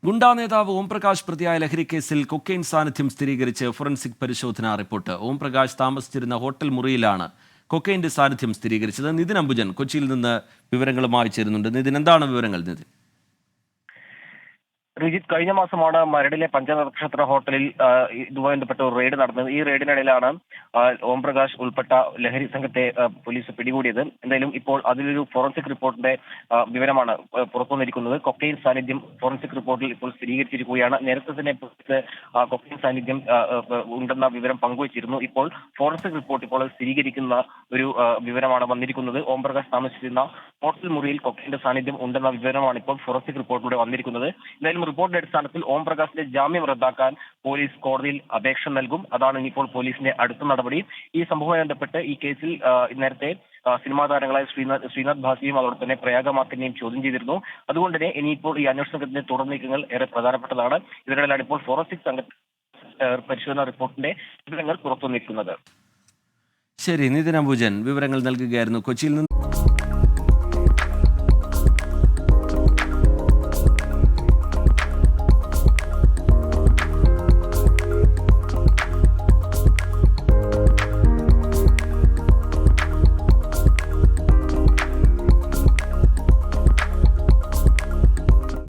ഗുണ്ടാ നേതാവ് ഓംപ്രകാശ് പ്രതിയായ ലഹരിക്കേസിൽ കൊക്കെയിൻ സാന്നിധ്യം സ്ഥിരീകരിച്ച് ഫോറൻസിക് പരിശോധനാ റിപ്പോർട്ട്. ഓംപ്രകാശ് താമസിച്ചിരുന്ന ഹോട്ടൽ മുറിയിലാണ് കൊക്കെയിന്റെ സാന്നിധ്യം സ്ഥിരീകരിച്ചത്. നിതിൻ അംബുജൻ കൊച്ചിയിൽ നിന്ന് വിവരങ്ങളുമായി ചേരുന്നുണ്ട്. നിതിൻ, എന്താണ് വിവരങ്ങൾ? നിതിൻ, റിജിത്ത്, കഴിഞ്ഞ മാസമാണ് മരടിലെ പഞ്ചനക്ഷത്ര ഹോട്ടലിൽ ഇതുമായി ബന്ധപ്പെട്ട ഒരു റെയ്ഡ് നടന്നത്. ഈ റെയ്ഡിനിടയിലാണ് ഓംപ്രകാശ് ഉൾപ്പെട്ട ലഹരി സംഘത്തെ പോലീസ് പിടികൂടിയത്. എന്തായാലും ഇപ്പോൾ അതിലൊരു ഫോറൻസിക് റിപ്പോർട്ടിന്റെ വിവരമാണ് പുറത്തുവന്നിരിക്കുന്നത്. കൊക്കെയിൻ സാന്നിധ്യം ഫോറൻസിക് റിപ്പോർട്ടിൽ ഇപ്പോൾ സ്ഥിരീകരിച്ചിരിക്കുകയാണ്. നേരത്തെ തന്നെ പോലീസ് കൊക്കെയിൻ സാന്നിധ്യം ഉണ്ടെന്ന വിവരം പങ്കുവച്ചിരുന്നു. ഇപ്പോൾ ഫോറൻസിക് റിപ്പോർട്ട് ഇപ്പോൾ സ്ഥിരീകരിക്കുന്ന ഒരു വിവരമാണ് വന്നിരിക്കുന്നത്. ഓംപ്രകാശ് താമസിച്ചിരുന്ന ഹോട്ടൽ മുറിയിൽ കൊക്കെയിന്റെ സാന്നിധ്യം ഉണ്ടെന്ന വിവരമാണ് ഇപ്പോൾ ഫോറൻസിക് റിപ്പോർട്ടിലൂടെ വന്നിരിക്കുന്നത്. എന്തായാലും റിപ്പോർട്ടിന്റെ അടിസ്ഥാനത്തിൽ ഓംപ്രകാശിന്റെ ജാമ്യം റദ്ദാക്കാൻ പോലീസ് കോടതിയിൽ അപേക്ഷ നൽകും. അതാണ് ഇനിയിപ്പോൾ പോലീസിന്റെ അടുത്ത നടപടി. ഈ സംഭവവുമായി ബന്ധപ്പെട്ട് ഈ കേസിൽ നേരത്തെ സിനിമാ താരങ്ങളായ ശ്രീനാഥ് ഭാസിയും അതോടൊപ്പം തന്നെ പ്രയാഗ മാർട്ടിനെയും ചോദ്യം ചെയ്തിരുന്നു. അതുകൊണ്ട് തന്നെ ഇനിയിപ്പോൾ ഈ അന്വേഷണ സംഘത്തിന്റെ തുടർ നീക്കങ്ങൾ ഏറെ പ്രധാനപ്പെട്ടതാണ്. ഇതിനിടയിലാണ് ഇപ്പോൾ ഫോറൻസിക് സംഘ പരിശോധനാ റിപ്പോർട്ടിന്റെ വിവരങ്ങൾ പുറത്തുവന്നിരിക്കുന്നത്. ശരി. നിതിൻ അംബുജൻ വിവരങ്ങൾ നൽകുകയായിരുന്നു കൊച്ചിയിൽ നിന്ന്.